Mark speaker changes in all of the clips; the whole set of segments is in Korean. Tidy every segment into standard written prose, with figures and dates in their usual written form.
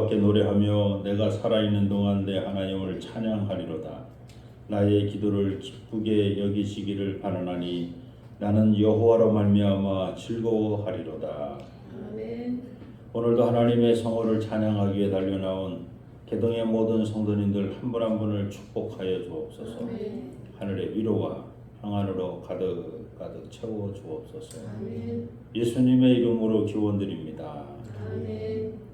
Speaker 1: 여호와께 노래하며 내가 살아있는 동안 내 하나님을 찬양하리로다. 나의 기도를 기쁘게 여기시기를 바라나니 나는 여호와로 말미암아 즐거워하리로다.
Speaker 2: 아멘.
Speaker 1: 오늘도 하나님의 성호를 찬양하기 위해 달려나온 개동의 모든 성도님들 한 분 한 분을 축복하여 주옵소서.
Speaker 2: 아멘.
Speaker 1: 하늘의 위로와 평안으로 가득 채워 주옵소서.
Speaker 2: 아멘.
Speaker 1: 예수님의 이름으로 기원드립니다.
Speaker 2: 아멘.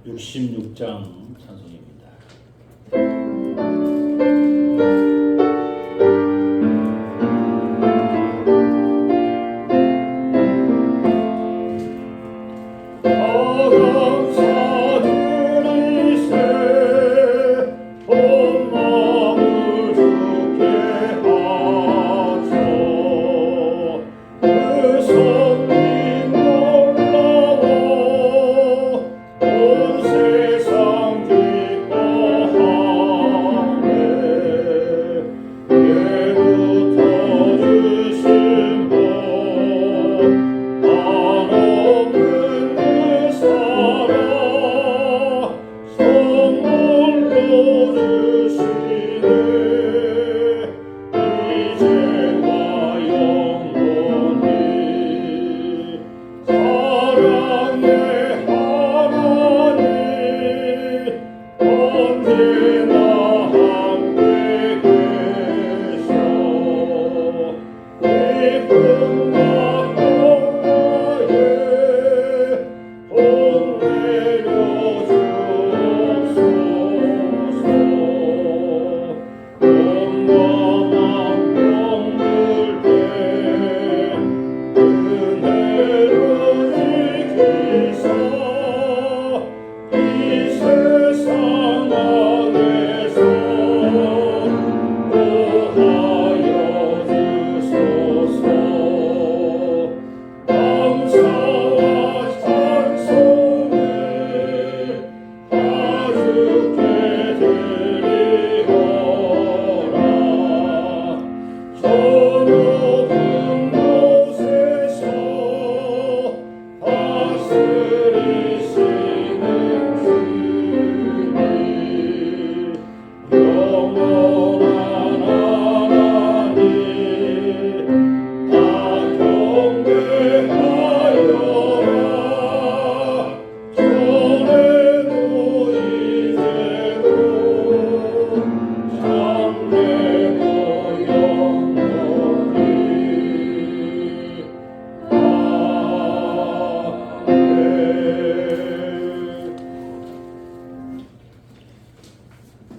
Speaker 1: 66장 찬송입니다.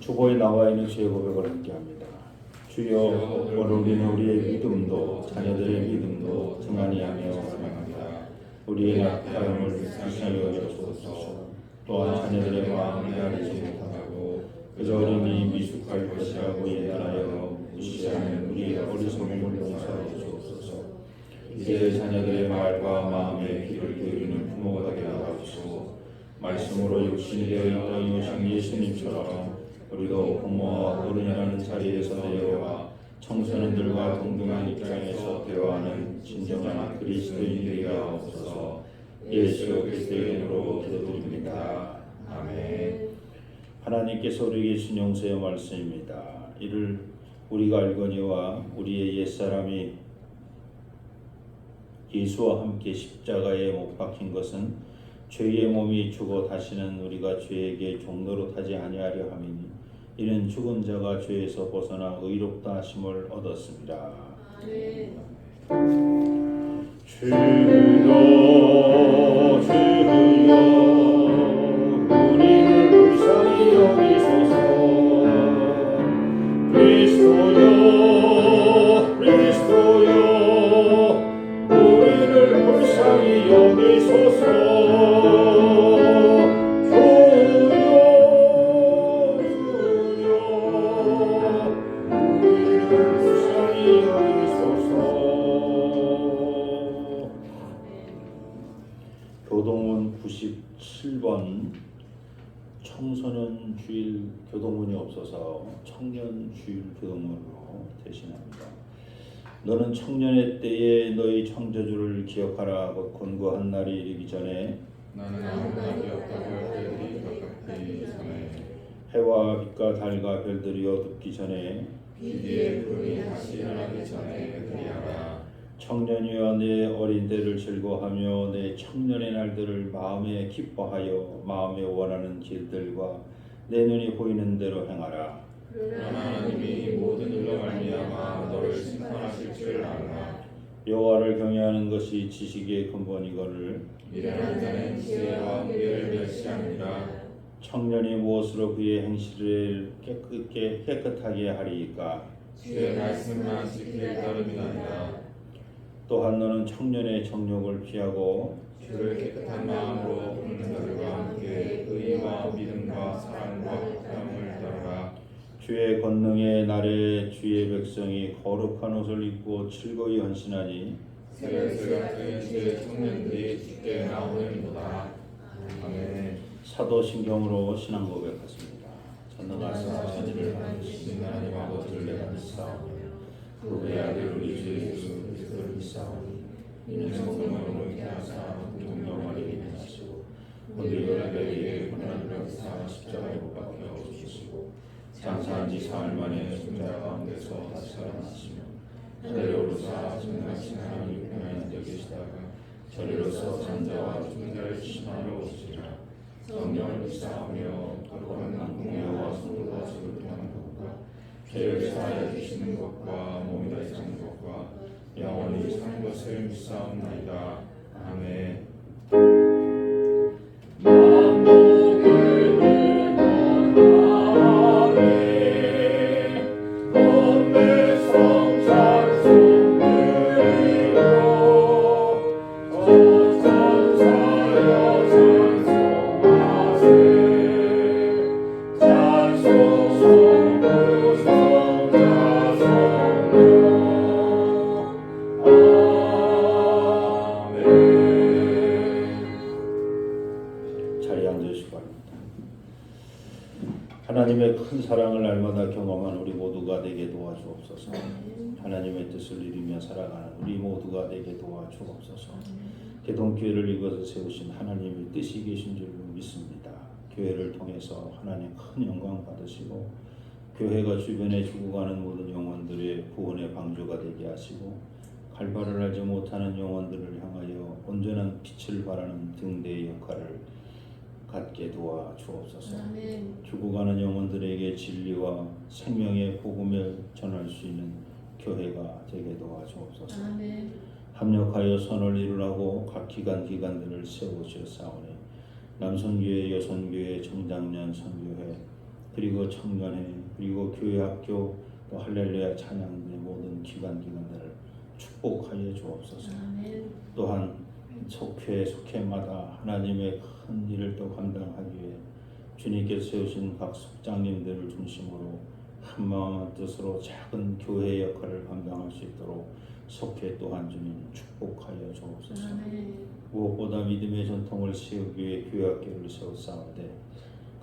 Speaker 1: 주보에 나와 있는 주의 고백을 함께합니다. 주여, 오늘 우리는 우리의 믿음도 자녀들의 믿음도 등한히 하며 사랑합니다. 우리의 약함을 불쌍히 여겨주옵소서. 또한 자녀들의 마음을 헤아리지 못하고 그저 어린이 미숙할 것이라고 예단하여 무시하는 우리의 어리석음을 용서하여 주옵소서. 이제 자녀들의 말과 마음에 귀를 기울이는 부모가 되게 하옵시고 말씀으로 육신이 되어 있던 유상 예수님처럼 우리도 부모와 어른이라는 자리에서 내려와 청소년들과 동등한 입장에서 대화하는 진정한 그리스도인들이 하옵소서. 예수 그리스도의 이름으로 기도드립니다. 아멘. 하나님께서 우리에게 주신 용서의 말씀입니다. 이를 우리가 알거니와 우리의 옛사람이 예수와 함께 십자가에 못 박힌 것은 죄의 몸이 죽어 다시는 우리가 죄에게 종로로 타지 아니하려 함이니 이는 죽은 자가 죄에서 벗어나 의롭다 하심을 얻었습니다.
Speaker 2: 아멘.
Speaker 1: 주여 우리를 불쌍히 여기소서. 그리스도여 우리를 불쌍히 여기소서. 교동문 97번 청소년 주일 교동문이 없어서 청년 주일 교동문으로 대신합니다. 너는 청년의 때에 너희 창조주를 기억하라. 권고한 날이 이르기 전에
Speaker 3: 나는 아무 날이 없다고 할 때들이 가깝기 전에
Speaker 1: 해와 빛과 달과 별들이 어둡기 전에
Speaker 3: 비디의 구름이 다시 일어나기 전에 그리하라.
Speaker 1: 청년이여 내 어린 때를 즐거워하며 내 청년의 날들을 마음에 기뻐하여 마음에 원하는 길들과 내 눈이 보이는 대로 행하라.
Speaker 3: 그러나 하나님이 모든 일로 말미암아 너를 심판하실 줄 알라.
Speaker 1: 여호와를 경외하는 것이 지식의 근본이거늘
Speaker 3: 미련한 자는 지혜와 훈계를 멸시하느니라.
Speaker 1: 청년이 무엇으로 그의 행실을 깨끗하게 하리이까.
Speaker 3: 주의 말씀만 지킬 따름이나이다.
Speaker 1: 또한 너는 청년의 정욕을 피하고
Speaker 3: 주를 깨끗한 마음으로 부르는 자들과 함께 의와 믿음과 사랑과 화평을 따르라.
Speaker 1: 주의 권능의 날에 주의 백성이 거룩한 옷을 입고 즐거이 헌신하니
Speaker 3: 새벽새 같은 주의 청년들이 주께 나오는도다. 아멘.
Speaker 1: 사도신경으로 신앙 고백하십니다. 전능하사
Speaker 3: 천지를 만드신 하나님 아버지를 내가 믿사오며 그 외아들 우리 주 예수 그리스도를 믿사오니 이는 성령으로 잉태하사 동정하리에 하시고 본디오를 내게 고난을 받으사 십자가에 못 박혀 죽으시고 장사한 지 사흘 만에 죽은 자 가운데서 다시 살아나시며 하늘에 오르사 전능하신 하나님 우편에 앉아 계시다가 저리로서 산자와 죽은 자를 심하러 오시리라. 성령을 믿사오며 거룩한 공예와 성도와 주를 통하는 것과 죄를 사하여 주시는 것과 몸이 다시 사는 것과 영원히 사는 것을 믿사옵나이다. 아멘.
Speaker 1: 자리에 앉으시기 바랍니다. 하나님의 큰 사랑을 날마다 경험한 우리 모두가 되게 도와주옵소서. 하나님의 뜻을 이루며 살아가는 우리 모두가 되게 도와주옵소서. 개동교회를 이곳에 세우신 하나님의 뜻이 계신 줄로 믿습니다. 교회를 통해서 하나님 큰 영광 받으시고 교회가 주변에 죽어가는 모든 영혼들의 구원의 방주가 되게 하시고 갈바를 알지 못하는 영혼들을 향하여 온전한 빛을 발하는 등대의 역할을 갖게 도와 주옵소서. 죽어가는 영혼들에게 진리와 생명의 복음을 전할 수 있는 교회가 되게 도와 주옵소서. 합력하여 선을 이루라고 각 기관들을 세우셨사오니 남선교회, 여선교회, 청장년 선교회, 그리고 청년회, 그리고 교회학교, 또 할렐루야 찬양의 모든 기관들을 축복하여 주옵소서. 또한 속회 속회마다 하나님의 큰 일을 또 감당하기 위해 주님께서 세우신 각 속장님들을 중심으로 한마음 한뜻으로 작은 교회 역할을 감당할 수 있도록 속회 또한 주님 축복하여 주옵소서. 무엇보다 믿음의 전통을 세우기 위해 교회학교를 세웠사온데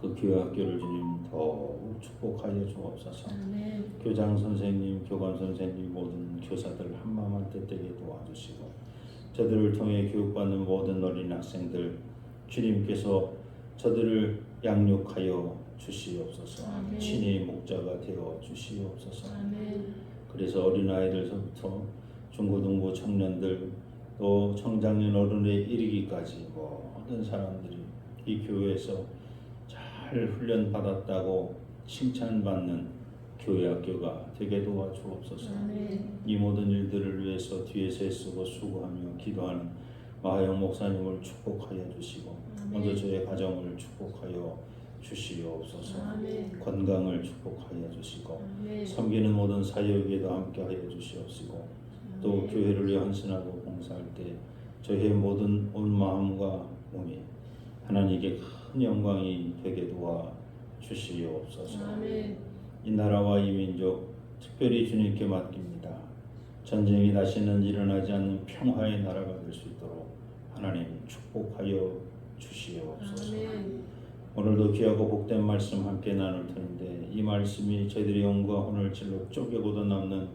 Speaker 1: 그 교회학교를 주님 더욱 축복하여 주옵소서. 교장 선생님, 교감 선생님, 모든 교사들 한마음 한뜻 되게 도와주시고 저들을 통해 교육받는 모든 어린 학생들 주님께서 저들을 양육하여 주시옵소서. 친히 목자가 되어 주시옵소서. 그래서 어린아이들서부터 중고등부 청년들 또 청장년 어른에 이르기까지 모든 사람들이 이 교회에서 잘 훈련받았다고 칭찬받는 교회학교가 되게 도와주옵소서. 이 모든 일들을 위해서 뒤에서 애쓰고 수고하며 기도하는 마하영 목사님을 축복하여 주시고 먼저 저의 가정을 축복하여 주시옵소서. 건강을 축복하여 주시고 섬기는 모든 사역에도 함께하여 주시옵시고 또 교회를 위해 헌신하고 봉사할 때 저의 모든 온 마음과 몸이 하나님께 큰 영광이 되게 도와 주시옵소서. 이 나라와 이 민족 특별히 주님께 맡깁니다. 전쟁이 다시는 일어나지 않는 평화의 나라가 될 수 있도록 하나님 축복하여 주시옵소서. 오늘도 귀하고 복된 말씀 함께 나눌 텐데 이 말씀이 저희들의 영과 혼을 찔러 쪼개고도 남는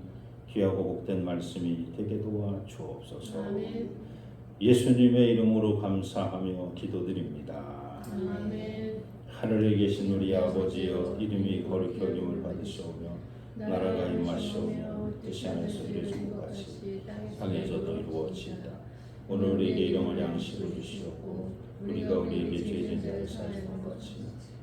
Speaker 1: 귀하고 복된 말씀이 되게 도와 주옵소서.
Speaker 2: 아멘.
Speaker 1: 예수님의 이름으로 감사하며 기도드립니다.
Speaker 2: 아멘.
Speaker 1: 하늘에 계신 우리 아버지여, 이름이 거룩히 여김을 받으시오며 나라가 임하시오며 뜻이 하늘에서 이루어진 것 같이 땅에서도 이루어지이다. 오늘 우리에게 일용할 양식을 주시옵고 우리가 우리에게 죄진 자를 사하는 것 같이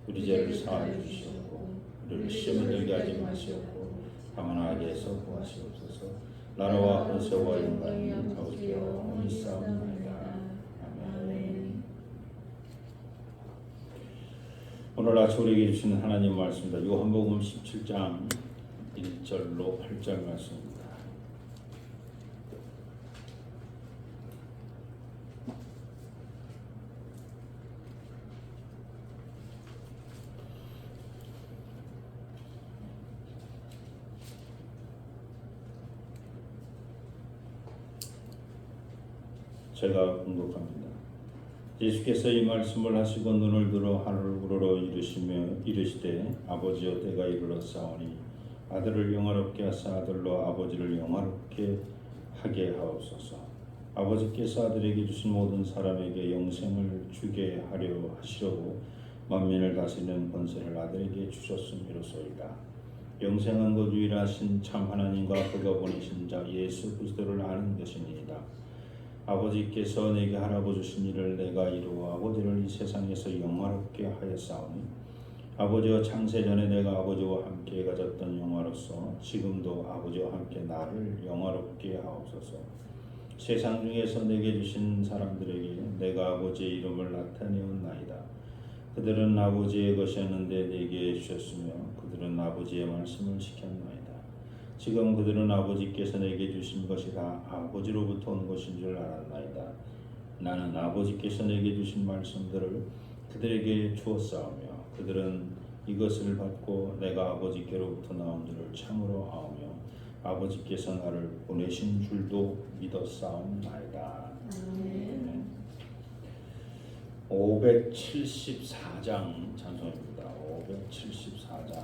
Speaker 1: 우리 죄를 사하여 주시옵고 우리를 시험에 들게 하지 마시옵고 다만 악에서 구하시옵소서. 나라와 권세와 영광이 아버지께 영원히 있사옵나이다. 아멘. 오늘 아침 우리에게 주신 하나님 말씀입니다. 요한복음 17장 1절로 8절 말씀입니다. 제가 공독합니다. 예수께서 이 말씀을 하시고 눈을 들어 하늘을 우러러 이르시되 아버지여 때가 이르렀사오니 아들을 영화롭게 하사 아들로 아버지를 영화롭게 하게 하옵소서. 아버지께서 아들에게 주신 모든 사람에게 영생을 주게 하려 하시려고 만민을 다스리는 권세를 아들에게 주셨음이로소이다. 영생은 곧 유일하신 참 하나님과 그가 보내신 자 예수 그리스도를 아는 것이니이다. 아버지께서 내게 하라고 주신 일을 내가 이루어 아버지를 이 세상에서 영화롭게 하였사오니 아버지와 창세전에 내가 아버지와 함께 가졌던 영화로서 지금도 아버지와 함께 나를 영화롭게 하옵소서. 세상 중에서 내게 주신 사람들에게 내가 아버지의 이름을 나타내었나이다. 그들은 아버지의 것이었는데 내게 주셨으며 그들은 아버지의 말씀을 지켰나이다. 지금 그들은 아버지께서 내게 주신 것이 다 아버지로부터 온 것인 줄 알았나이다. 나는 아버지께서 내게 주신 말씀들을 그들에게 주었사오며 그들은 이것을 받고 내가 아버지께로부터 나온 줄을 참으로 아오며 아버지께서 나를 보내신 줄도 믿었사옵나이다.
Speaker 2: 아멘.
Speaker 1: 574장 찬송입니다. 574장.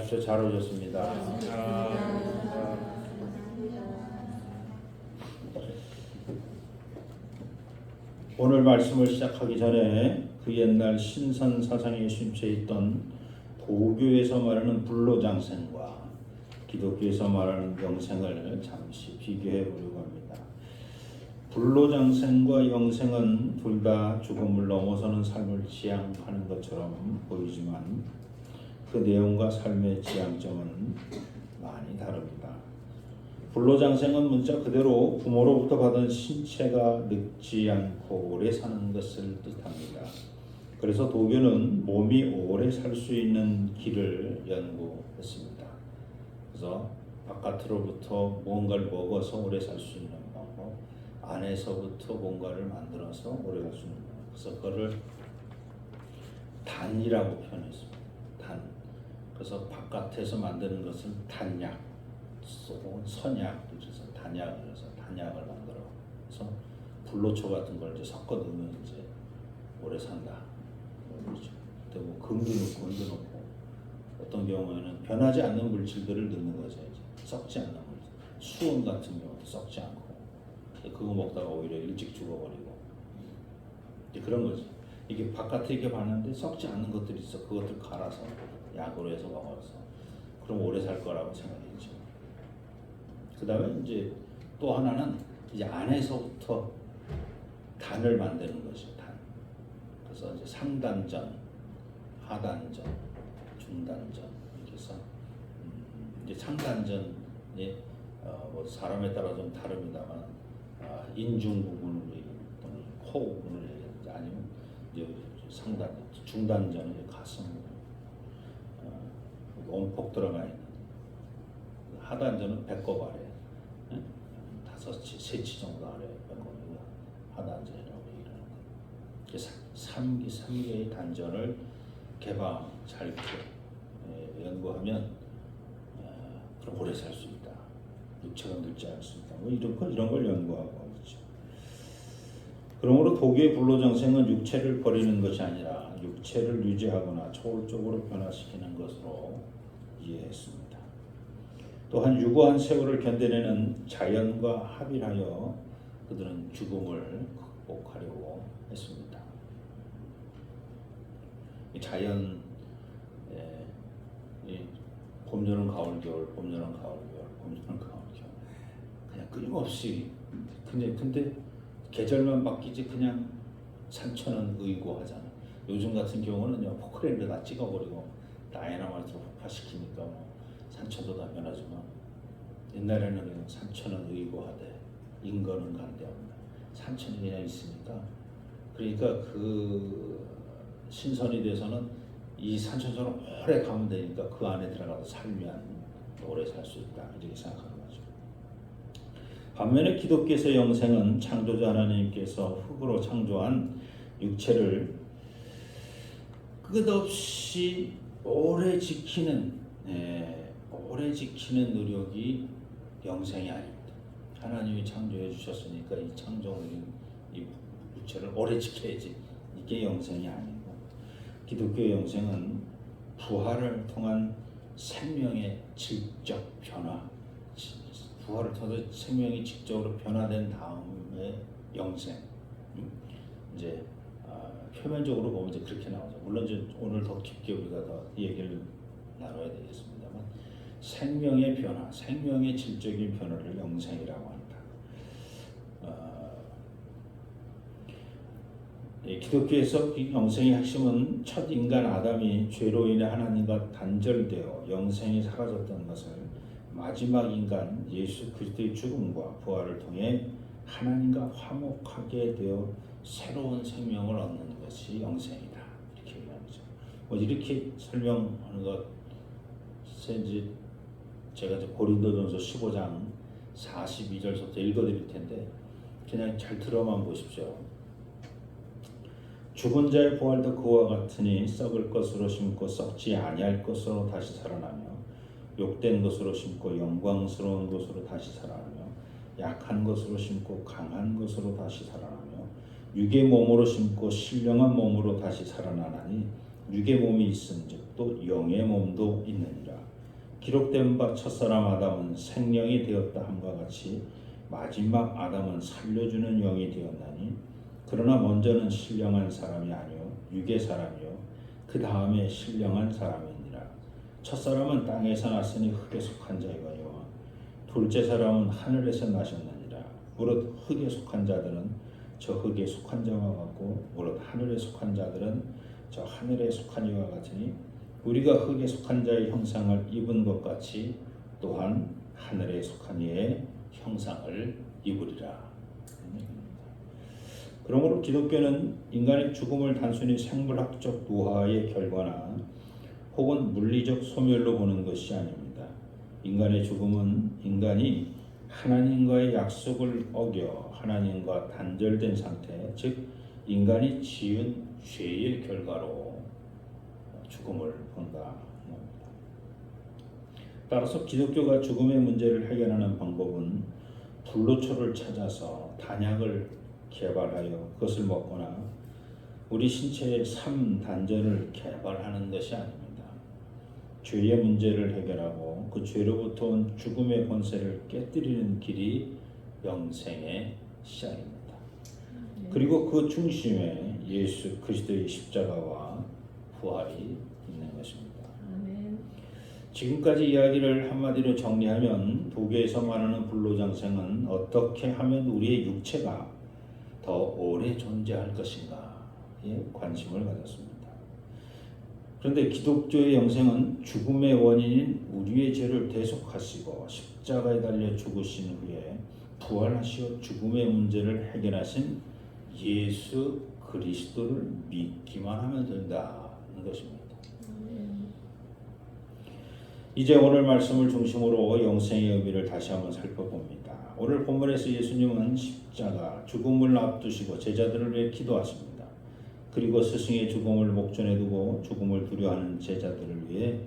Speaker 1: 들어가십시오. 잘 오셨습니다. 오늘 말씀을 시작하기 전에 그 옛날 신선 사상에 심취해 있던 도교에서 말하는 불로장생과 기독교에서 말하는 영생을 잠시 비교해 보려고 합니다. 불로장생과 영생은 둘 다 죽음을 넘어서는 삶을 지향하는 것처럼 보이지만 그 내용과 삶의 지향점은 많이 다릅니다. 불로장생은 문자 그대로 부모로부터 받은 신체가 늙지 않고 오래 사는 것을 뜻합니다. 그래서 도교는 몸이 오래 살 수 있는 길을 연구했습니다. 그래서 바깥으로부터 뭔가를 먹어서 오래 살 수 있는 방법, 안에서부터 뭔가를 만들어서 오래 살 수 있는 방법. 그래서 그거를 단이라고 표현했습니다. 단. 그래서 바깥에서 만드는 것은 단약, 선약, 그래서 단약을 만들어. 그래서 불로초 같은 걸 이제 섞어 넣으면 이제 오래 산다. 그렇죠. 근데 뭐 금도 넣고 은도 넣고 어떤 경우에는 변하지 않는 물질들을 넣는 거죠. 이제 썩지 않는 물질. 수은 같은 경우도 썩지 않고 그거 먹다가 오히려 일찍 죽어버리고 이제 그런 거지. 이게 바깥에 이렇게 봤는데 썩지 않는 것들이 있어. 그것들 갈아서 약으로 해서 먹어서 그럼 오래 살 거라고 생각했죠. 그 다음에 이제 또 하나는 이제 안에서부터 단을 만드는 것이죠. 단. 그래서 이제 상단전, 하단전, 중단전 이렇게 해서 이제 상단전이 뭐 사람에 따라 좀 다릅니다만 인중 부분을 또는 코 부분을 얘기하는지 아니면 이제 상단, 중단전은 가슴 온폭 들어가 있는 하단전은 배꼽 아래 5치, 3치 정도 아래 배꼽이고 하단전이라고 얘기하는 거예요. 3개의 단전을 개방 잘 연구하면 그럼 오래 살 수 있다. 육체가 늙지 않을 수 있다. 뭐 이런 걸 연구하고 있죠. 그러므로 도교의 불로장생은 육체를 버리는 것이 아니라 육체를 유지하거나 초월적으로 변화시키는 것으로 이해했습니다. 또한 유구한 세월을 견뎌내는 자연과 합일하여 그들은 죽음을 극복하려고 했습니다. 자연, 봄, 여름, 가을, 겨울, 봄, 여름, 가을, 겨울, 봄, 여름, 가을, 겨울 그냥 끊임없이 근데 계절만 바뀌지 그냥 산천은 의고하잖아. 요즘 같은 경우는 포크레인을 다 찍어버리고 다이너마이트로 폭파시키니까 산천도 다 변하지만 옛날에는 그냥 산천은 의고하되 인거는 간대합니다. 산천이 그냥 있으니까 그러니까 그 신선이 돼서는 이 산천처럼 오래 가면 되니까 그 안에 들어가서 살면 오래 살 수 있다 이렇게 생각하는 거죠. 반면에 기독교에서 영생은 창조자 하나님께서 흙으로 창조한 육체를 끝없이 오래 지키는 노력이 영생이 아닙니다. 하나님이 창조해 주셨으니까 이 창조물인 이 육체를 오래 지켜야지. 이게 영생이 아니고 기독교의 영생은 부활을 통한 생명의 질적 변화, 부활을 통해서 생명이 직접으로 변화된 다음에 영생. 이제 표면적으로 보면 이제 그렇게 나오죠. 물론 이제 오늘 더 깊게 우리가 더 얘기를 나눠야 되겠습니다만 생명의 변화, 생명의 질적인 변화를 영생이라고 한다. 기독교에서 영생의 핵심은 첫 인간 아담이 죄로 인해 하나님과 단절되어 영생이 사라졌던 것을 마지막 인간 예수 그리스도의 죽음과 부활을 통해 하나님과 화목하게 되어 새로운 생명을 얻는 것이 영생이다. 이렇게 얘기하죠. 이렇게 설명하는 것이 제가 이제 고린도전서 15장 42절부터 읽어드릴 텐데 그냥 잘 들어만 보십시오. 죽은 자의 부활도 그와 같으니 썩을 것으로 심고 썩지 아니할 것으로 다시 살아나며 욕된 것으로 심고 영광스러운 것으로 다시 살아나며 약한 것으로 심고 강한 것으로 다시 살아나며 육의 몸으로 심고 신령한 몸으로 다시 살아나나니 육의 몸이 있은즉 또 영의 몸도 있느니라. 기록된 바 첫사람 아담은 생령이 되었다 함과 같이 마지막 아담은 살려주는 영이 되었나니 그러나 먼저는 신령한 사람이 아니요 육의 사람이요 그 다음에 신령한 사람이니라. 첫사람은 땅에서 났으니 흙에 속한 자이거니와 둘째 사람은 하늘에서 나셨느니라. 무릇 흙에 속한 자들은 저 흙에 속한 자와 같고 무릇 하늘에 속한 자들은 저 하늘에 속한 이와 같으니 우리가 흙에 속한 자의 형상을 입은 것 같이 또한 하늘에 속한 이의 형상을 입으리라. 그러므로 기독교는 인간의 죽음을 단순히 생물학적 노화의 결과나 혹은 물리적 소멸로 보는 것이 아닙니다. 인간의 죽음은 인간이 하나님과의 약속을 어겨 하나님과 단절된 상태, 즉 인간이 지은 죄의 결과로 죽음을 본다. 따라서 기독교가 죽음의 문제를 해결하는 방법은 불로초를 찾아서 단약을 개발하여 그것을 먹거나 우리 신체의 삶 단전을 개발하는 것이 아닙니다. 죄의 문제를 해결하고 그 죄로부터 온 죽음의 권세를 깨뜨리는 길이 영생의 시작입니다. 그리고 그 중심에 예수 그리스도의 십자가와 부활이 있는 것입니다. 지금까지 이야기를 한마디로 정리하면 도교에서 말하는 불로장생은 어떻게 하면 우리의 육체가 더 오래 존재할 것인가에 관심을 가졌습니다. 그런데 기독교의 영생은 죽음의 원인인 우리의 죄를 대속하시고 십자가에 달려 죽으신 후에 부활하시어 죽음의 문제를 해결하신 예수 그리스도를 믿기만 하면 된다는 것입니다. 이제 오늘 말씀을 중심으로 영생의 의미를 다시 한번 살펴봅니다. 오늘 본문에서 예수님은 십자가, 죽음을 앞두시고 제자들을 위해 기도하십니다. 그리고 스승의 죽음을 목전에 두고 죽음을 두려워하는 제자들을 위해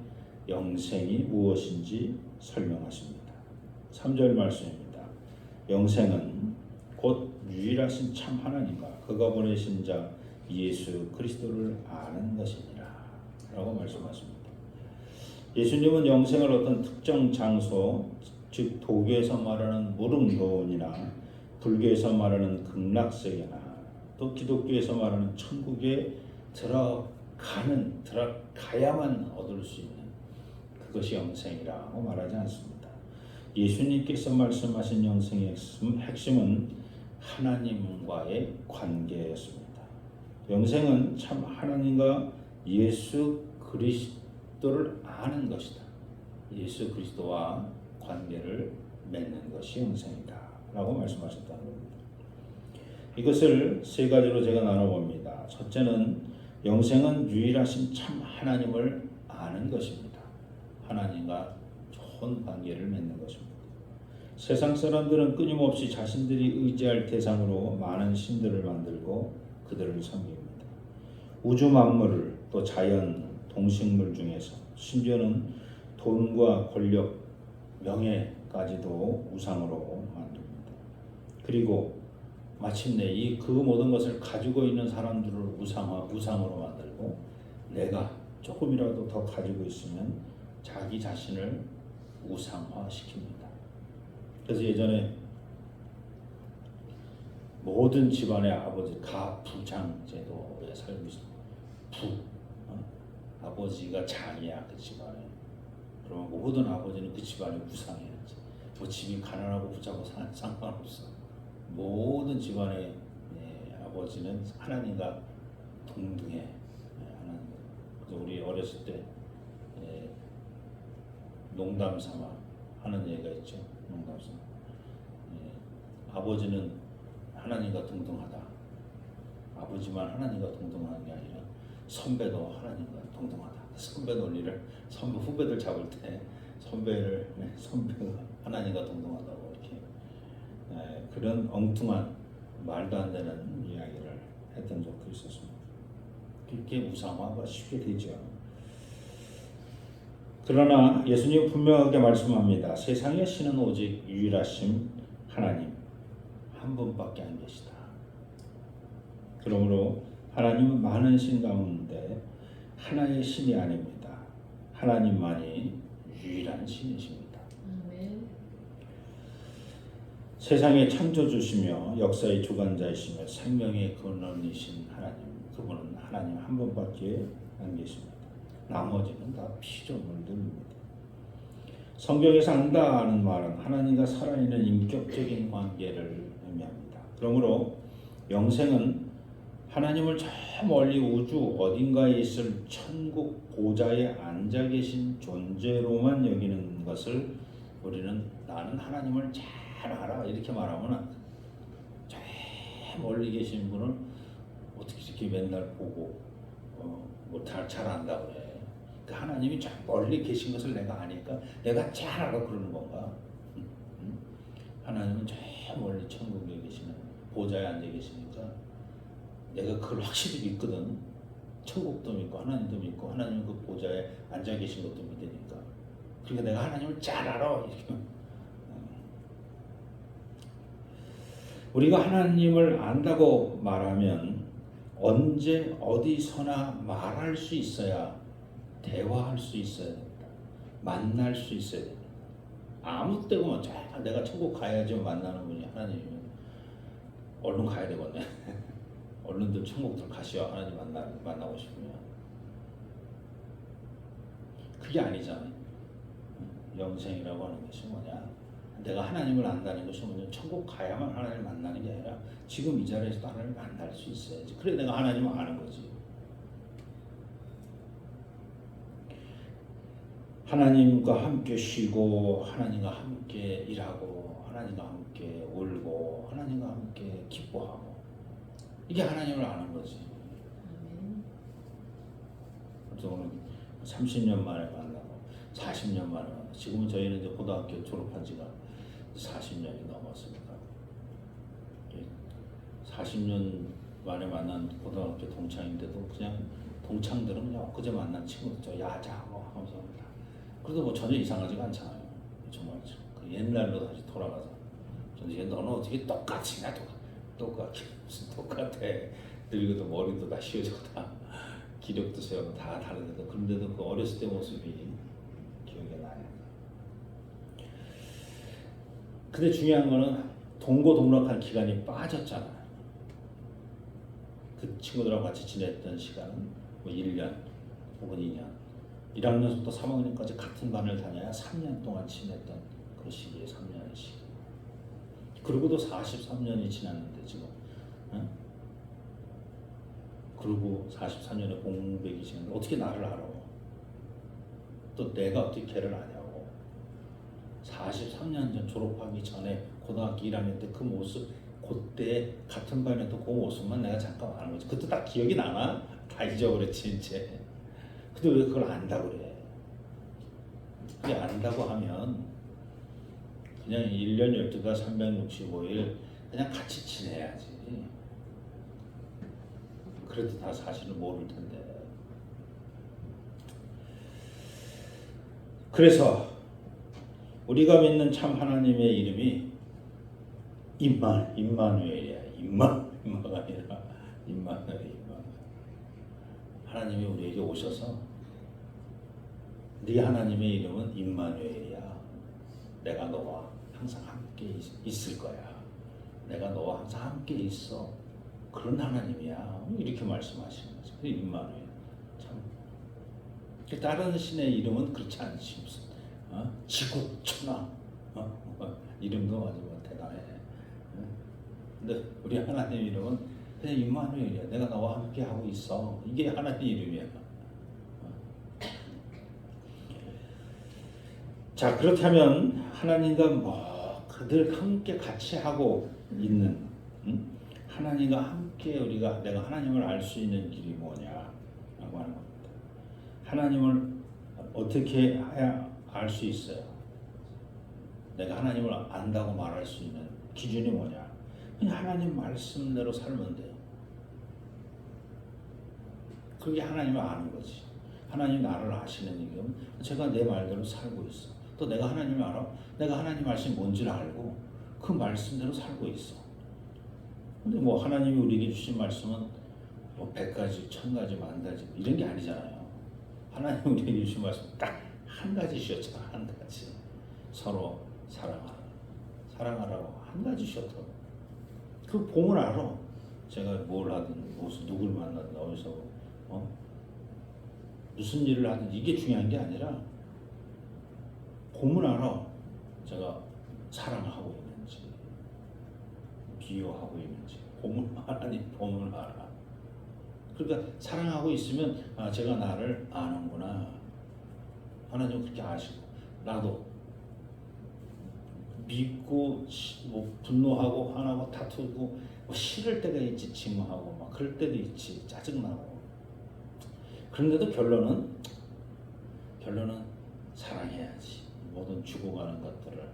Speaker 1: 영생이 무엇인지 설명하십니다. 3절 말씀입니다. 영생은 곧 유일하신 참 하나님과 그가 보내신 자 예수 그리스도를 아는 것이니라 라고 말씀하십니다. 예수님은 영생을 어떤 특정 장소, 즉 도교에서 말하는 무릉도원이나 불교에서 말하는 극락세계나 또 기독교에서 말하는 천국에 들어가야만 얻을 수 있는 그것이 영생이라고 말하지 않습니다. 예수님께서 말씀하신 영생의 핵심은 하나님과의 관계였습니다. 영생은 참 하나님과 예수 그리스도를 아는 것이다. 예수 그리스도와 관계를 맺는 것이 영생이다 라고 말씀하셨다는 겁니다. 이것을 세 가지로 제가 나눠봅니다. 첫째는 영생은 유일하신 참 하나님을 아는 것입니다. 하나님과 좋은 관계를 맺는 것입니다. 세상 사람들은 끊임없이 자신들이 의지할 대상으로 많은 신들을 만들고 그들을 섬깁니다. 우주 만물을 또 자연, 동식물 중에서 심지어는 돈과 권력, 명예까지도 우상으로 만듭니다. 그리고 마침내 그 모든 것을 가지고 있는 사람들을 우상으로 만들고 내가 조금이라도 더 가지고 있으면 자기 자신을 우상화시킵니다. 그래서 예전에 모든 집안의 아버지 가부장 제도에 살고 있습니다. 아버지가 장이야 그 집안에. 그러면 모든 아버지는 그 집안의 우상이야지. 뭐 집이 가난하고 부자고 상관없어. 모든 집안의 아버지는 하나님과 동등해. 하나님. 그래서 우리 어렸을 때 농담 삼아 하는 얘기가 있죠. 농담 삼아. 아버지는 하나님과 동등하다. 아버지만 하나님과 동등한 게 아니라 선배도 하나님과 동등하다. 선배 논리를 후배들 잡을 때 선배가 하나님과 동등하다고 이렇게 그런 엉뚱한 말도 안 되는 이야기를 했던 적도 있었습니다. 그렇게 우상화가 쉽게 되죠. 그러나 예수님 분명하게 말씀합니다. 세상의 신은 오직 유일하신 하나님 한 분밖에 안 계시다. 그러므로 하나님은 많은 신 가운데 하나의 신이 아닙니다. 하나님만이 유일한 신이십니다.
Speaker 2: 아멘.
Speaker 1: 세상의 창조주시며 역사의 주관자이시며 생명의 근원이신 하나님, 그분은 하나님 한 분밖에 안 계십니다. 나머지는 다 피조물들입니다. 성경에서 안다는 말은 하나님과 살아있는 인격적인 관계를 의미합니다. 그러므로 영생은 하나님을 저 멀리 우주 어딘가에 있을 천국 보좌에 앉아 계신 존재로만 여기는 것을 우리는 나는 하나님을 잘 알아 이렇게 말하면 저 멀리 계신 분을 어떻게 이렇게 맨날 보고 뭐 잘 안다 그래. 그 하나님이 저 멀리 계신 것을 내가 아니까 내가 잘 알아 그러는 건가? 하나님은 저 멀리 천국에 계시는 보좌에 앉아 계시니까 내가 그걸 확실히 믿거든. 천국도 믿고 하나님도 믿고 하나님 그 보좌에 앉아 계신 것도 믿으니까. 그러니까 내가 하나님을 잘 알아 이렇게. 우리가 하나님을 안다고 말하면 언제 어디서나 말할 수 있어야 대화할 수 있어야 됩니다. 만날 수 있어야 됩니다. 아무 때고 내가 천국 가야지 만나는 분이 하나님이면 얼른 가야 되겠네. 얼른들 천국들 가시오. 하나님 만나고 싶으면. 그게 아니잖아요. 영생이라고 하는 것이 뭐냐? 내가 하나님을 안다는 것이 뭐냐? 천국 가야만 하나님을 만나는 게 아니라 지금 이 자리에서도 하나님을 만날 수 있어야지. 그래 내가 하나님을 아는 거지. 하나님과 함께 쉬고 하나님과 함께 일하고 하나님과 함께 울고 하나님과 함께 기뻐하고 이게 하나님을 아는 거지. 그래서 오늘 30년 만에 만나고 40년 만에 만나고 지금은 저희는 이제 고등학교 졸업한 지가 40년이 넘었습니다. 40년 만에 만난 고등학교 동창인데도 그냥 동창들은 그냥 엊그제 만난 친구들 야자하고 하면서 그래도 뭐 전혀 이상하지가 않잖아요. 정말 그 옛날로 다시 돌아가서 저는 너는 어떻게 똑같이 나 똑같이 무슨 똑같아. 늙어도 머리도 다 씌워지고 다 기력도 세우고 다 다른데도 그런데도 그 어렸을 때 모습이 기억이 나요. 근데 중요한 거는 동고동락한 기간이 빠졌잖아요. 그 친구들하고 같이 지냈던 시간은 뭐 1년 혹은 2년 1학년부터 3학년까지 같은 반을 다녀야 3년 동안 지냈던 그 시기에 3년의 시기. 그리고도 43년이 지났는데 지금 그리고 44년의 공백이 지났는데 어떻게 나를 알아? 또 내가 어떻게 걔를 아냐고. 43년 전 졸업하기 전에 고등학교 1학년 때 그 모습 그때 같은 반이었던 그 모습만 내가 잠깐 아는 거지. 그때 딱 기억이 나나? 다 잊어버렸지 이제. 근데 왜 그걸 안다고 그래? 그게 안다고 하면 그냥 1년 12달 365일 그냥 같이 지내야지. 그래도 다 사실은 모를 텐데. 그래서 우리가 믿는 참 하나님의 이름이 임마누엘이야. 임마가 아니라 임마누엘. 하나님이 우리에게 오셔서 네 하나님의 이름은 임마누엘이야. 내가 너와 항상 함께 있을 거야. 내가 너와 항상 함께 있어. 그런 하나님이야. 이렇게 말씀하시는 거죠. 임마누엘. 참. 다른 신의 이름은 그렇지 않지. 무슨 지국천왕 이름도 아주 대단해. 근데 우리 하나님 이름은 그냥 임마누엘이야. 내가 너와 함께 하고 있어. 이게 하나님 이름이야. 자, 그렇다면 하나님과 뭐 그들 함께 같이 하고 있는 하나님과 함께 내가 하나님을 알 수 있는 길이 뭐냐라고 하는 겁니다. 하나님을 어떻게 해야 알 수 있어요? 내가 하나님을 안다고 말할 수 있는 기준이 뭐냐? 그냥 하나님 말씀대로 살면 돼요. 그게 하나님을 아는 거지. 하나님 나를 아시는 얘기는 제가 내 말대로 살고 있어. 또 내가 하나님을 알아. 내가 하나님 말씀이 뭔지를 알고 그 말씀대로 살고 있어. 근데 뭐 하나님이 우리에게 주신 말씀은 뭐 100가지, 1000가지, 10,000가지 이런 게 아니잖아요. 하나님이 우리에게 주신 말씀 딱 한 가지셨잖아. 한 가지. 서로 사랑하라고 한 가지셨어. 그 보면 알아. 제가 뭘 하든 무슨 누굴 만나든 어디서 무슨 일을 하든 이게 중요한 게 아니라 보면 알아. 제가 사랑하고 있는지 비유하고 있는지 하나님 보면 알아. 그러니까 사랑하고 있으면 제가 나를 아는구나. 하나님 그렇게 아시고 나도 믿고 뭐 분노하고 화나고 다투고 뭐 싫을 때가 있지, 증오하고 막 그럴 때도 있지, 짜증나고. 그런데도 결론은 사랑해야지. 모든 죽어가는 것들을,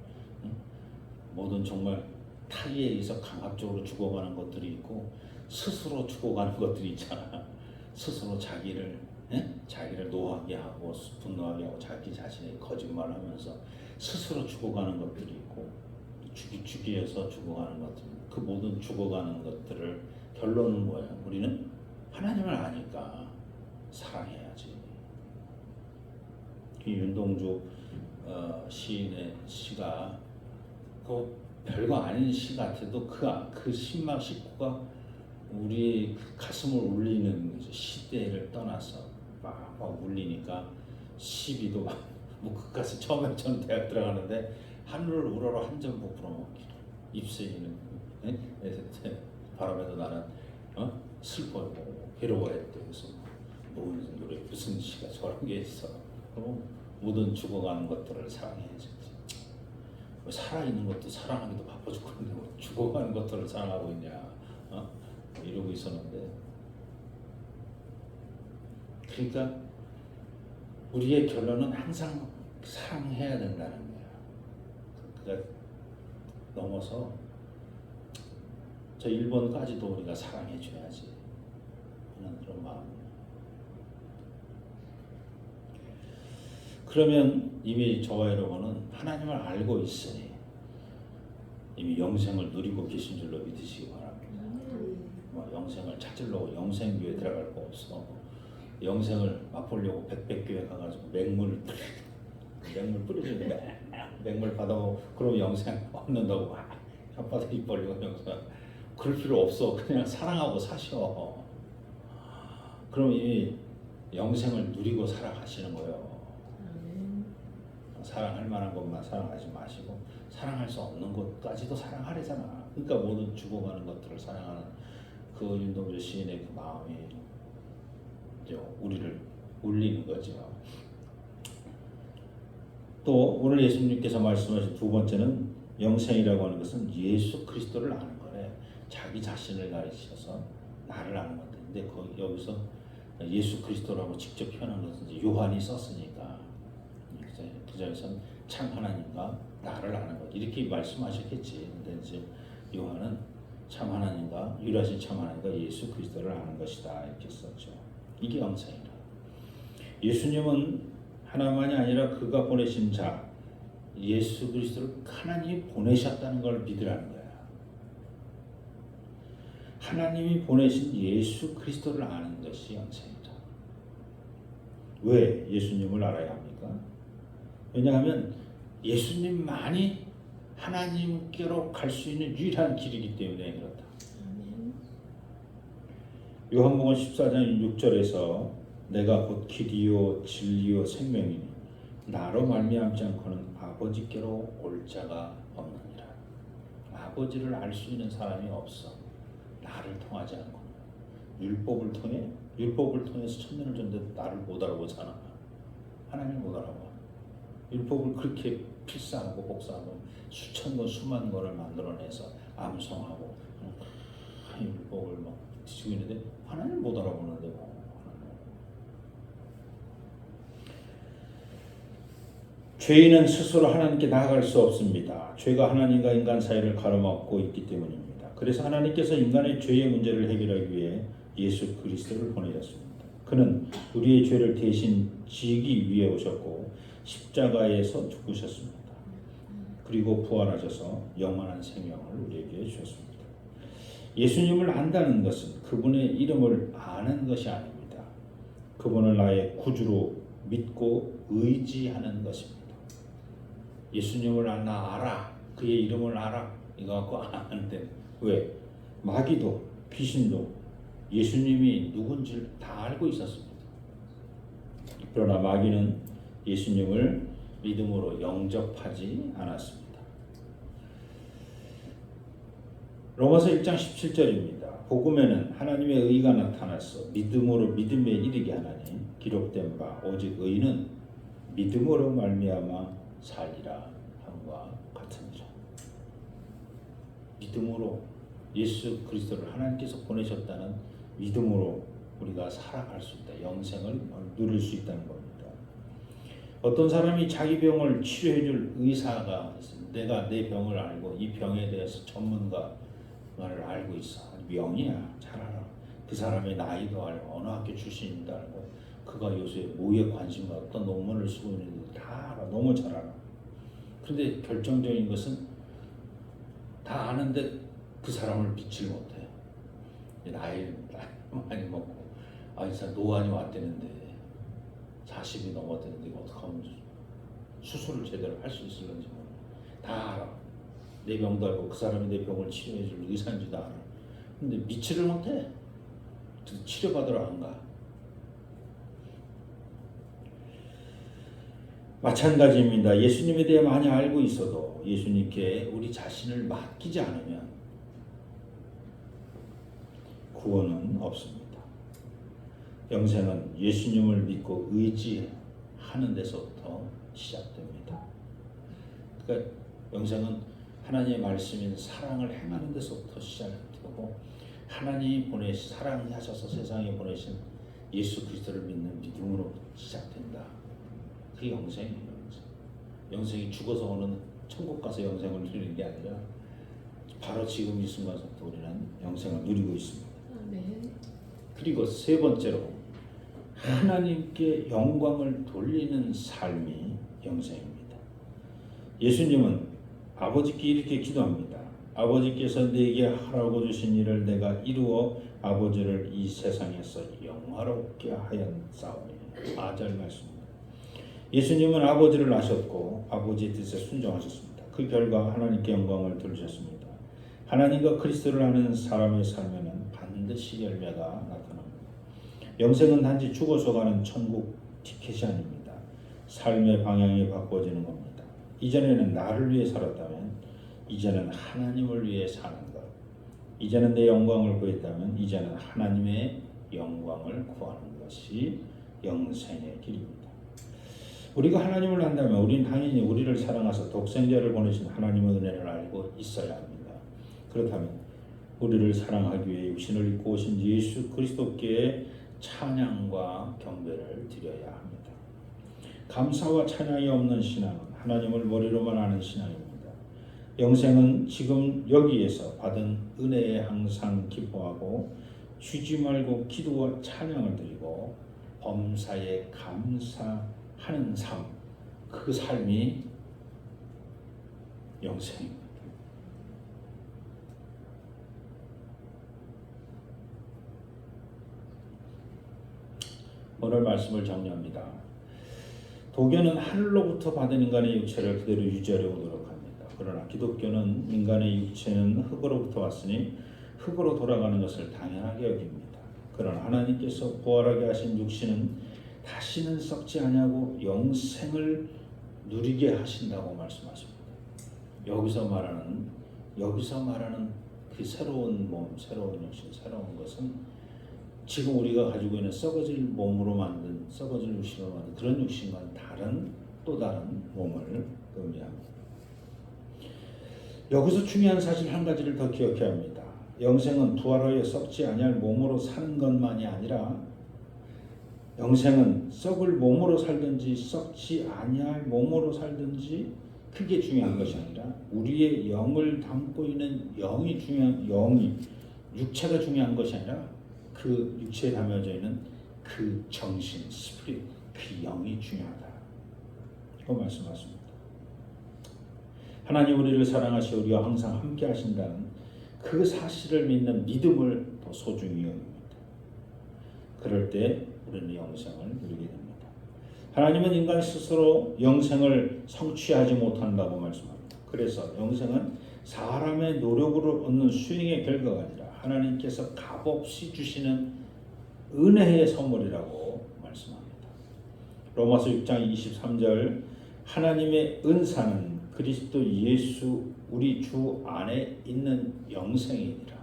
Speaker 1: 모든 정말 타의에 의해서 강압적으로 죽어가는 것들이 있고 스스로 죽어가는 것들이 있잖아. 스스로 자기를 노하게 하고 분노하게 하고 자기 자신의 거짓말하면서 스스로 죽어가는 것들이 있고 죽이에서 죽어가는 것들. 그 모든 죽어가는 것들을 결론은 뭐예요? 우리는 하나님을 아니까 사랑해야지. 이 윤동주 시인의 시가 그 별거 아닌 시 같아도 그 신막 식구가 우리의 가슴을 울리는 시대를 떠나서 막 울리니까 시비도 뭐 그까지 처음에 저는 대학 들어가는데 하늘을 우러러 한 점 부풀어 먹기로 입새 있는 바람에도 나는 슬퍼하고 괴로워했대. 그래서 무슨 노래 무슨 시가 저런 게 있어. 그럼 모든 죽어가는 것들을 사랑해야지. 살아있는 것도 사랑하기도 바빠 죽겠는데 뭐 죽어가는 것들을 사랑하고 있냐 이러고 있었는데, 그러니까 우리의 결론은 항상 사랑해야 된다는 거야. 그러니까 넘어서 저 1번까지도 우리가 사랑해 줘야지 하는 그런 마음. 그러면 이미 저와 여러분은 하나님을 알고 있으니 이미 영생을 누리고 계신 줄로 믿으시기 바랍니다. 영생을 찾으려고 영생교회 들어갈 거 없어. 영생을 맛보려고 백백교회 가가지고 맹물 뿌리는데 맹물 받아보고 그럼 영생 얻는다고 혓바닥 입 벌리고 영생. 그럴 필요 없어. 그냥 사랑하고 사셔. 그럼 이 영생을 누리고 살아가시는 거예요. 사랑할 만한 것만 사랑하지 마시고 사랑할 수 없는 것까지도 사랑하래잖아. 그러니까 모든 죽어가는 것들을 사랑하는 그 윤동주 시인의 그 마음이 우리를 울리는 거죠. 또 오늘 예수님께서 말씀하신 두 번째는 영생이라고 하는 것은 예수 그리스도를 아는 거래. 자기 자신을 가르치셔서 나를 아는 건데, 근데 여기서 예수 그리스도라고 직접 표현한 것은 이제 요한이 썼으니까 그 자리에서는 참 하나님과 나를 아는 것 이렇게 말씀하셨겠지. 근데 이제 요한은 참 하나님과 유일하신 참 하나님과 예수 그리스도를 아는 것이다 이렇게 썼죠. 이게 영생이다. 예수님은 하나만이 아니라 그가 보내신 자 예수 그리스도를 하나님이 보내셨다는 걸 믿으라는 거야. 하나님이 보내신 예수 그리스도를 아는 것이 영생이다. 왜 예수님을 알아야 합니까? 왜냐하면 예수님만이 하나님께로 갈 수 있는 유일한 길이기 때문에 그렇다. 요한복음 14장 6절에서 내가 곧 길이요 진리요 생명이니 나로 말미암지 않고는 아버지께로 올 자가 없느니라. 아버지를 알 수 있는 사람이 없어. 나를 통하지 않고. 율법을 통해서 천년을 줬는데 나를 못 알아보잖아. 하나님을 못 알아봐. 율법을 그렇게 필사하고 복사하고 수천 권 수만 권을 만들어내서 암송하고 율법을 막 지고 있는데 하나님을 못 알아보는데 뭐. 죄인은 스스로 하나님께 나아갈 수 없습니다. 죄가 하나님과 인간 사이를 가로막고 있기 때문입니다. 그래서 하나님께서 인간의 죄의 문제를 해결하기 위해 예수 그리스도를 보내셨습니다. 그는 우리의 죄를 대신 지기 위해 오셨고 십자가에서 죽으셨습니다. 그리고 부활하셔서 영원한 생명을 우리에게 주셨습니다. 예수님을 안다는 것은 그분의 이름을 아는 것이 아닙니다. 그분을 나의 구주로 믿고 의지하는 것입니다. 예수님을 나 알아. 그의 이름을 알아. 이거 갖고 안 돼. 왜? 마귀도 귀신도 예수님이 누군지 다 알고 있었습니다. 그러나 마귀는 예수님을 믿음으로 영접하지 않았습니다. 로마서 1장 17절입니다. 복음에는 하나님의 의가 나타나서 믿음으로 믿음에 이르게 하나니 기록된 바 오직 의는 믿음으로 말미암아 살리라 함과 같으니라. 믿음으로 예수 그리스도를 하나님께서 보내셨다는 믿음으로 우리가 살아갈 수 있다. 영생을 누릴 수 있다는 겁니다. 어떤 사람이 자기 병을 치료해 줄 의사가 있습니다. 내가 내 병을 알고 이 병에 대해서 전문가를 알고 있어. 명이야. 잘 알아. 그 사람의 나이도 알고 어느 학교 출신인지도 알고 그가 요새 뭐에 관심과 어떤 논문을 쓰고 있는지 다 알아. 너무 잘 알아. 그런데 결정적인 것은 다 아는데 그 사람을 믿질 못해요. 나이 많이 먹고 이 사람 노안이 왔다는데 40이 넘었다는데 이거 어떻게 하면 수술을 제대로 할 수 있을런지 다 알아. 내 병도 알고 그 사람이 내 병을 치료해 줄 의사인지도 알아. 근데 믿지를 못해. 치료받으러 안 가. 마찬가지입니다. 예수님에 대해 많이 알고 있어도 예수님께 우리 자신을 맡기지 않으면 구원은 없습니다. 영생은 예수님을 믿고 의지하는 데서부터 시작됩니다. 그러니까 영생은 하나님의 말씀인 사랑을 행하는 데서부터 시작되고 하나님이 사랑하셔서 세상에 보내신 예수 그리스도를 믿는 믿음으로 시작된다. 그게 영생이에요. 영생이 죽어서 오는 천국 가서 영생을 누리는 게 아니라 바로 지금 이 순간부터 우리는 영생을 누리고 있습니다.
Speaker 2: 아멘.
Speaker 1: 그리고 세 번째로 하나님께 영광을 돌리는 삶이 영생입니다. 예수님은 아버지께 이렇게 기도합니다. 아버지께서 내게 하라고 주신 일을 내가 이루어 아버지를 이 세상에서 영화롭게 하였사오니. 4절 말씀입니다. 예수님은 아버지를 아셨고 아버지의 뜻에 순종하셨습니다. 그 결과 하나님께 영광을 돌리셨습니다. 하나님과 그리스도를 아는 사람의 삶에는 반드시 열매가 나타납니다. 영생은 단지 죽어서 가는 천국 티켓이 아닙니다. 삶의 방향이 바꿔지는 겁니다. 이전에는 나를 위해 살았다면 이제는 하나님을 위해 사는 것. 이제는 내 영광을 구했다면 이제는 하나님의 영광을 구하는 것이 영생의 길입니다. 우리가 하나님을 안다면 우리는 당연히 우리를 사랑하사 독생자를 보내신 하나님의 은혜를 알고 있어야 합니다. 그렇다면 우리를 사랑하기 위해 육신을 입고 오신 예수 그리스도께 찬양과 경배를 드려야 합니다. 감사와 찬양이 없는 신앙은 하나님을 머리로만 아는 신앙입니다. 영생은 지금 여기에서 받은 은혜에 항상 기뻐하고 쉬지 말고 기도와 찬양을 드리고 범사에 감사하는 삶, 그 삶이 영생입니다. 오늘 말씀을 정리합니다. 도교는 하늘로부터 받은 인간의 육체를 그대로 유지하려고 노력합니다. 그러나 기독교는 인간의 육체는 흙으로부터 왔으니 흙으로 돌아가는 것을 당연하게 여깁니다. 그러나 하나님께서 부활하게 하신 육신은 다시는 썩지 아니하고 영생을 누리게 하신다고 말씀하십니다. 여기서 말하는 그 새로운 몸, 새로운 육신, 새로운 것은 지금 우리가 가지고 있는 썩어질 몸으로 만든, 썩어질 육신으로 만든 그런 육신과는 다른 또 다른 몸을 의미합니다. 여기서 중요한 사실 한 가지를 더 기억해야 합니다. 영생은 부활하여 썩지 아니할 몸으로 사는 것만이 아니라 영생은 썩을 몸으로 살든지 썩지 아니할 몸으로 살든지 그게 중요한 것이 아니라 우리의 영을 담고 있는 육체가 중요한 것이 아니라 그 육체에 담겨져 있는 그 정신, 스피릿, 그 영이 중요하다. 그 말씀하십니다. 하나님 우리를 사랑하시고 우리와 항상 함께 하신다는 그 사실을 믿는 믿음을 더 소중히 여깁니다. 그럴 때 우리는 영생을 누리게 됩니다. 하나님은 인간 스스로 영생을 성취하지 못한다고 말씀합니다. 그래서 영생은 사람의 노력으로 얻는 수행의 결과가 아니라 하나님께서 값없이 주시는 은혜의 선물이라고 말씀합니다. 로마서 6장 23절 하나님의 은사는 그리스도 예수 우리 주 안에 있는 영생이니라.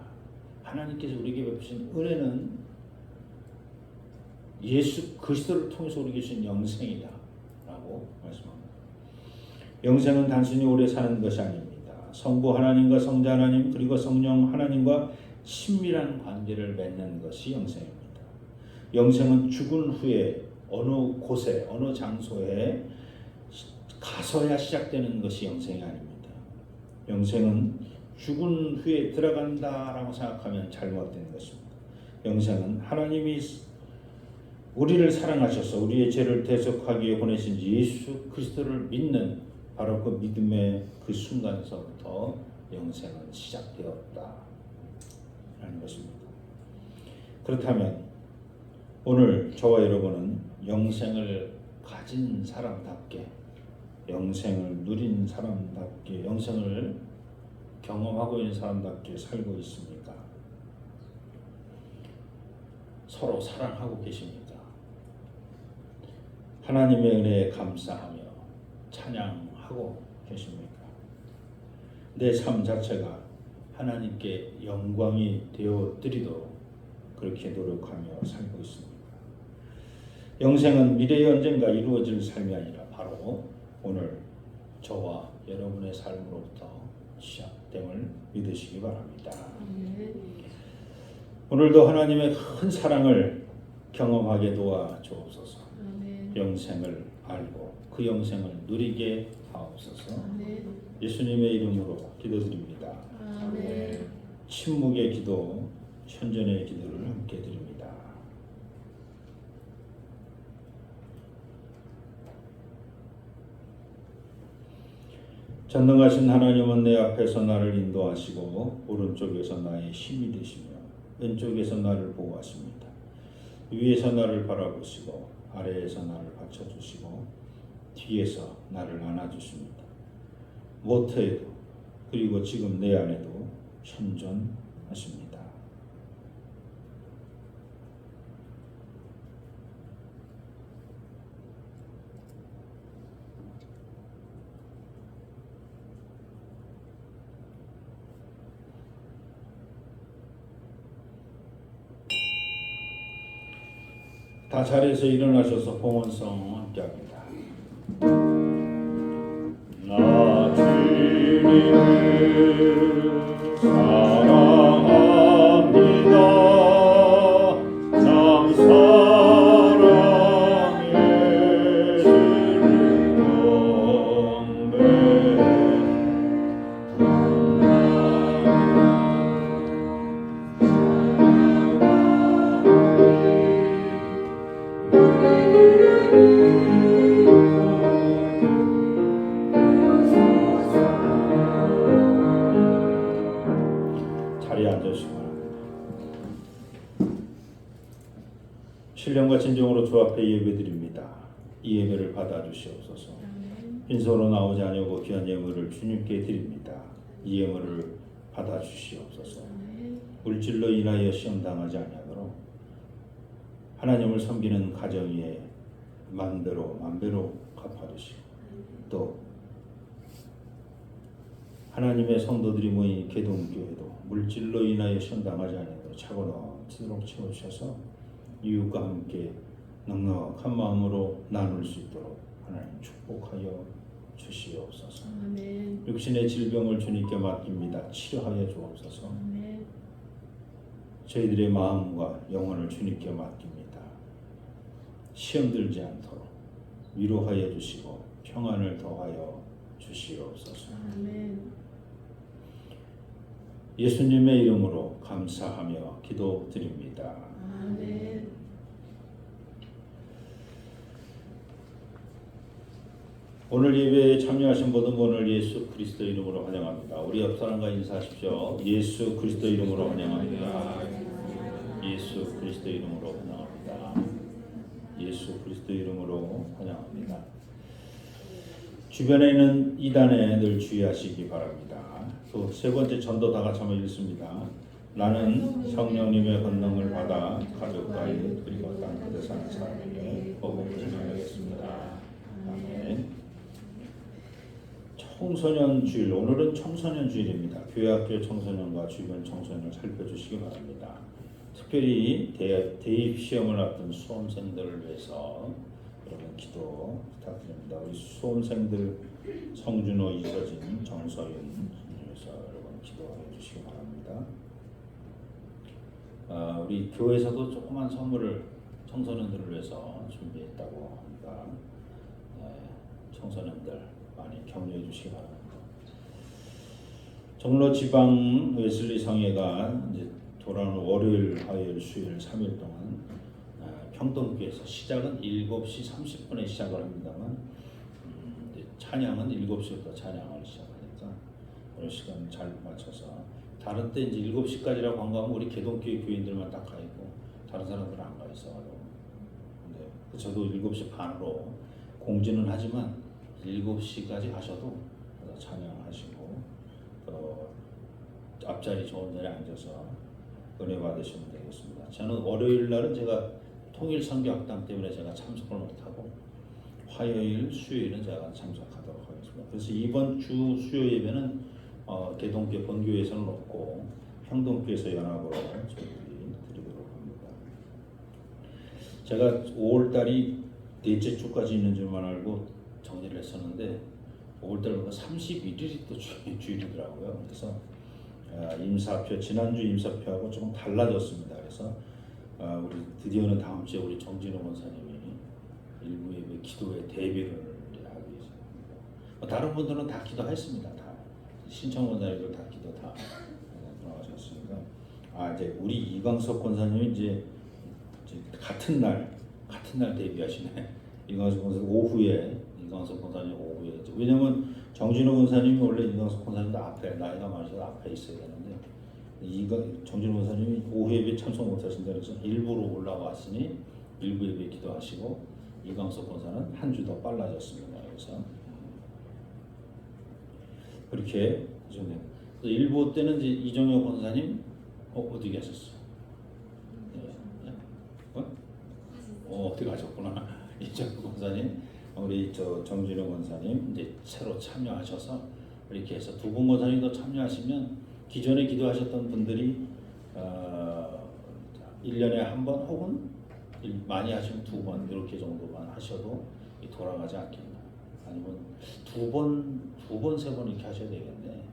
Speaker 1: 하나님께서 우리에게 베푸신 은혜는 예수 그리스도를 통해서 우리에게 주신 영생이다 라고 말씀합니다. 영생은 단순히 오래 사는 것이 아닙니다. 성부 하나님과 성자 하나님 그리고 성령 하나님과 친밀한 관계를 맺는 것이 영생입니다. 영생은 죽은 후에 어느 곳에 어느 장소에 가서야 시작되는 것이 영생이 아닙니다. 영생은 죽은 후에 들어간다라고 생각하면 잘못된 것입니다. 영생은 하나님이 우리를 사랑하셔서 우리의 죄를 대속하기 위해 보내신 예수 그리스도를 믿는 바로 그 믿음의 그 순간에서부터 영생은 시작되었다 라는 것입니다. 그렇다면 오늘 저와 여러분은 영생을 가진 사람답게 영생을 누린 사람답게 영생을 경험하고 있는 사람답게 살고 있습니까? 서로 사랑하고 계십니까? 하나님의 은혜에 감사하며 찬양하고 계십니까? 내 삶 자체가 하나님께 영광이 되어 드리도록 그렇게 노력하며 살고 있습니다. 영생은 미래의 언젠가 이루어질 삶이 아니라 바로 오늘 저와 여러분의 삶으로부터 시작됨을 믿으시기 바랍니다. 오늘도 하나님의 큰 사랑을 경험하게 도와 주옵소서. 영생을 알고 그 영생을 누리게 하옵소서. 예수님의 이름으로 기도드립니다. 침묵의 기도, 현존의 기도를 함께 드립니다. 전능하신 하나님은 내 앞에서 나를 인도하시고 오른쪽에서 나의 힘이 되시며 왼쪽에서 나를 보호하십니다. 위에서 나를 바라보시고 아래에서 나를 받쳐주시고 뒤에서 나를 안아주십니다. 모태에도 그리고 지금 내 안에도 현존하십니다. 다 자리에서 일어나셔서 봉헌성 함께합니다. 나 주님을 사랑합니다. 참 사랑해 주는 건배 자리에 앉으시기 바랍니다. 신령과 진정으로 주 앞에 예배드립니다. 이 예배를 받아주시옵소서. 빈손으로 나오지 아니하고 귀한 예물을 주님께 드립니다. 이 예물을 받아주시옵소서. 물질로 인하여 시험당하지 아니하도록 하나님을 섬기는 가정 위에 만배로 갚아주시고 또 하나님의 성도들이 모인 개동교회도 물질로 인하여 시험당하지 아니하도록 차고 넘치도록 채우셔서 이웃과 함께 넉넉한 마음으로 나눌 수 있도록 하나님 축복하여 주시옵소서.
Speaker 2: 아멘.
Speaker 1: 육신의 질병을 주님께 맡깁니다. 치료하여 주옵소서.
Speaker 2: 아멘.
Speaker 1: 저희들의 마음과 영혼을 주님께 맡깁니다. 시험 들지 않도록 위로하여 주시고 평안을 더하여 주시옵소서.
Speaker 2: 아멘.
Speaker 1: 예수님의 이름으로 감사하며 기도드립니다.
Speaker 2: 아멘.
Speaker 1: 오늘 예배에 참여하신 모든 분을 예수 그리스도 이름으로 환영합니다. 우리 옆 사람과 인사하십시오. 예수 그리스도 이름으로 환영합니다. 예수 그리스도 이름으로 환영합니다. 예수 그리스도 이름으로 환영합니다. 주변에 있는 이단에 늘 주의하시기 바랍니다. 또 세 번째 전도 다 같이 한번 읽습니다. 나는 성령님의 권능을 받아 가족과 이웃 그리고 땅 끝에 사는 사람에게 복음을 전하겠습니다. 아멘. 청소년 주일, 오늘은 청소년 주일입니다. 교회학교 청소년과 주변 청소년을 살펴주시기 바랍니다. 특별히 대입 시험을 앞둔 수험생들을 위해서 여러분 기도 부탁드립니다. 우리 수험생들 성준호, 이서진, 정서윤 위해서 여러분 기도해 주시기 바랍니다. 우리 교회에서도 조그만 선물을 청소년들을 위해서 준비했다고 합니다. 청소년들 많이 격려해 주시기 바랍니다. 종로 지방 웨슬리 성회가 이제 돌아오는 월요일, 화요일, 수요일 3일 동안 평동교에서 시작은 7시 30분에 시작을 합니다만 찬양은 7시부터 찬양을 시작하니까 그런 시간 잘 맞춰서 다른 때 이제 7시까지라고 한 거면 우리 개동교회 교인들만 딱 가 있고 다른 사람들은 안 가 있어요. 근데 저도 7시 반으로 공지는 하지만 7시까지 하셔도 찬양하시고 또 앞자리 좋은 자리에 앉아서 은혜 받으시면 되겠습니다. 저는 월요일 날은 제가 통일 선교학당 때문에 제가 참석을 못하고 화요일, 수요일은 제가 참석하도록 하겠습니다. 그래서 이번 주 수요 예배는 개동교 본교에서는 없고 평동교에서 연합으로 저희들이 드리도록 합니다. 제가 5월달이 넷째 주까지 있는 줄만 알고 정리를 했었는데 5월달 31일이 또 주일이더라고요. 그래서 임사표, 지난주 임사표하고 조금 달라졌습니다. 그래서 우리 드디어는 다음 주에 우리 정진호 권사님이 일부 예배 기도회 대비를 하기 위해서 다른 분들은 다 기도했습니다. 다 신청 권사님들 다 기도 다 돌아가셨으니까 이제 우리 이광석 권사님이 이제 같은 날 데뷔하시네. 이광석 권사님 오후에 왜냐면 정진호 권사님이 원래 이광석 권사님도 앞에 나이가 많으셔서 앞에 있어야 되는데 정진호 권사님이 오후 예배 참석 못하신다 그래서 일부러 올라왔으니 일부 예배 기도하시고 이광석 권사는 한 주 더 빨라졌습니다. 그래서 그렇게 일부 때는 이제 이정효 권사님 어디 계셨어? 어디 가셨구나. 이정효 권사님, 우리 정진호 권사님 이제 새로 참여하셔서 이렇게 해서 두 분 권사님도 참여하시면 기존에 기도하셨던 분들이 1년에 한 번 혹은 많이 하시면 2번 이렇게 정도만 하셔도 돌아가지 않겠나. 아니면 2번, 3번 이렇게 하셔야 되겠네.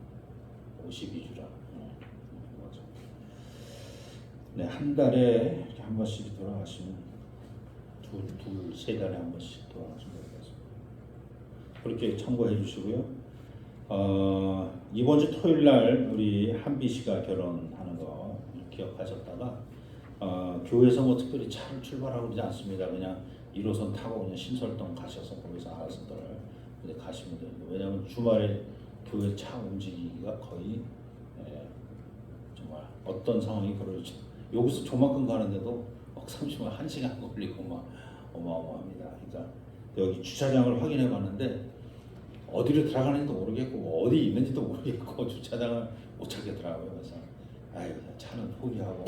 Speaker 1: 52주라. 네, 한 달에 이렇게 한 번씩 돌아가시면 세 달에 한 번씩 돌아가시면 되겠습니다. 그렇게 참고해 주시고요. 이번 주 토요일 날 우리 한비 씨가 결혼하는 거 기억하셨다가 교회에서 뭐 특별히 차를 출발하고 그러지 않습니다. 그냥 1호선 타고 그냥 신설동 가셔서 거기서 알아서들 가시면 됩니다. 왜냐하면 주말에 교회 차 움직이기가 거의 정말 어떤 상황이 그러죠. 여기서 조만큼 가는데도 막 30분, 1시간 걸리고 막 어마어마합니다. 그러니까 여기 주차장을 확인해 봤는데 어디로 들어가는지도 모르겠고 어디 있는지도 모르겠고 주차장을 못 찾겠더라고요. 그래서 차는 포기하고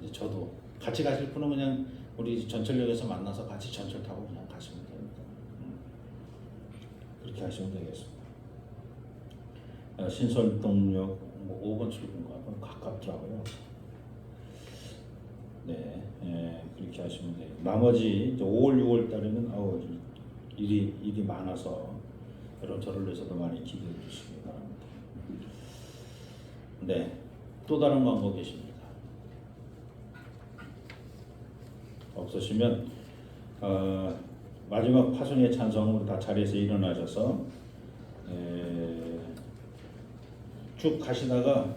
Speaker 1: 이제 저도 같이 가실 분은 그냥 우리 전철역에서 만나서 같이 전철 타고 그냥 가시면 됩니다. 그렇게 하시면 되겠습니다. 신설동역 5번 출구인가 가깝더라고요. 네, 그렇게 하시면 돼요. 나머지 5월, 6월 달에는 일이 많아서 여러분 저를 위해서도 많이 기도해 주시기 바랍니다. 네, 또 다른 방법 계십니다. 없으시면 마지막 파송의 찬송으로 다 자리에서 일어나셔서 쭉 가시다가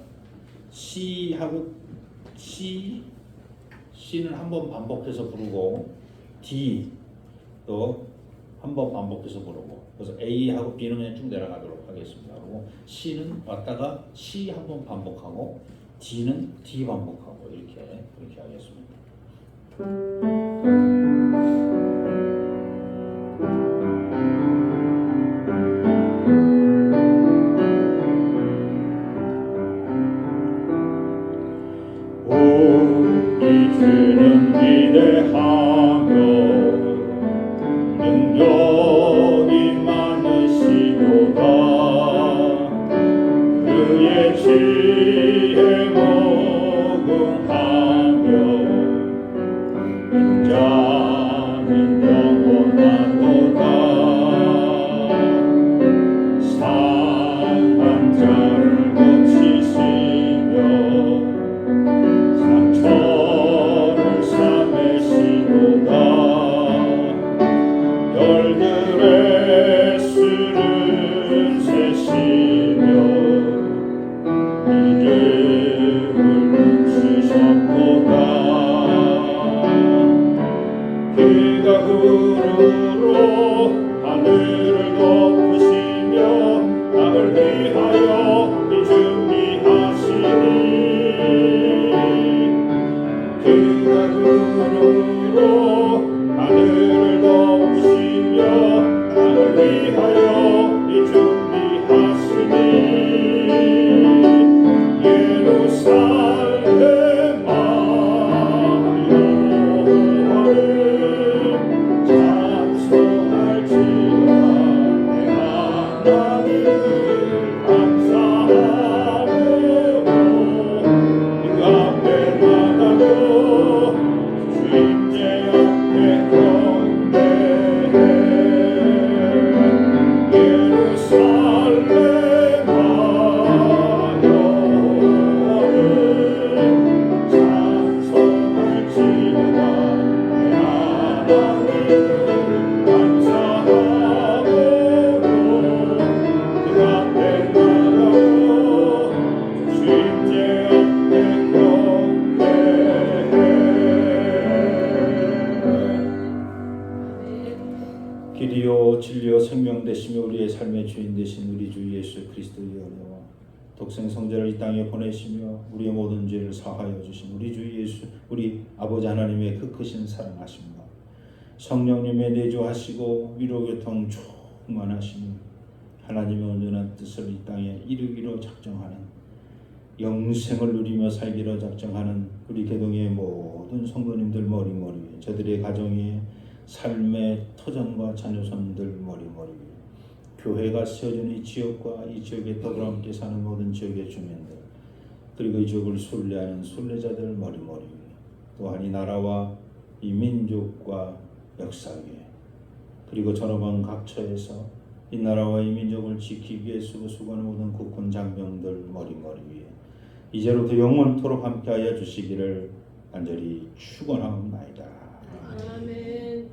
Speaker 1: C는 한 번 반복해서 부르고 D도 한 번 반복해서 부르고 그래서 A하고 B는 그냥 쭉 내려가도록 하겠습니다. 그리고 C는 왔다가 C 한 번 반복하고 D는 D 반복하고 그렇게 하겠습니다.
Speaker 3: 시에 모금하며 인자는 영원하도다. 상한 자를 고치시며 상처를 싸매시도다. 별들의 수를 세시며 이름을 붙이셨도다. 그가 구름으로 하늘을 덮으시며 땅을 위하여 이 준비하시니 그가 구름으로 하늘을 덮으시며 땅을 위하여 이 준비하시니 예루살렘아 여호와를 찬송할지어다. 내 하나님을 감사하며 그 앞에 나가며 주님께 앞에 경배해. 예루살렘아 여호와를 찬송할지어다. 내 하나님을 감사하며 그 앞에 나가며 주님께 앞에 경배해.
Speaker 1: 길이요 진리요 생명 되시며 우리의 삶의 주인 되신 우리 주 예수 그리스도의 은혜와 독생 성자를 이 땅에 보내시며 우리의 모든 죄를 사하여 주신 우리 주 예수 우리 아버지 하나님의 그 크신 사랑하심과 성령님의 내주하시고 위로교통 충만하시니 하나님의 온전한 뜻을 이 땅에 이루기로 작정하는 영생을 누리며 살기로 작정하는 우리 개동의 모든 성도님들 머리머리 위에 저들의 가정의 삶의 터전과 자녀손들 머리머리 위에 교회가 세워진 이 지역과 이 지역에 더불어 함께 사는 모든 지역의 주민들 그리고 이 지역을 순례하는 순례자들 머리머리 위에 또한 이 나라와 이 민족과 역사 위에 그리고 전후방 각처에서 이 나라와 이 민족을 지키기 위해 수고하는 모든 국군 장병들 머리머리 위에 이제로부터 영원토록 함께하여 주시기를 간절히 축원하옵나이다.
Speaker 2: 아멘.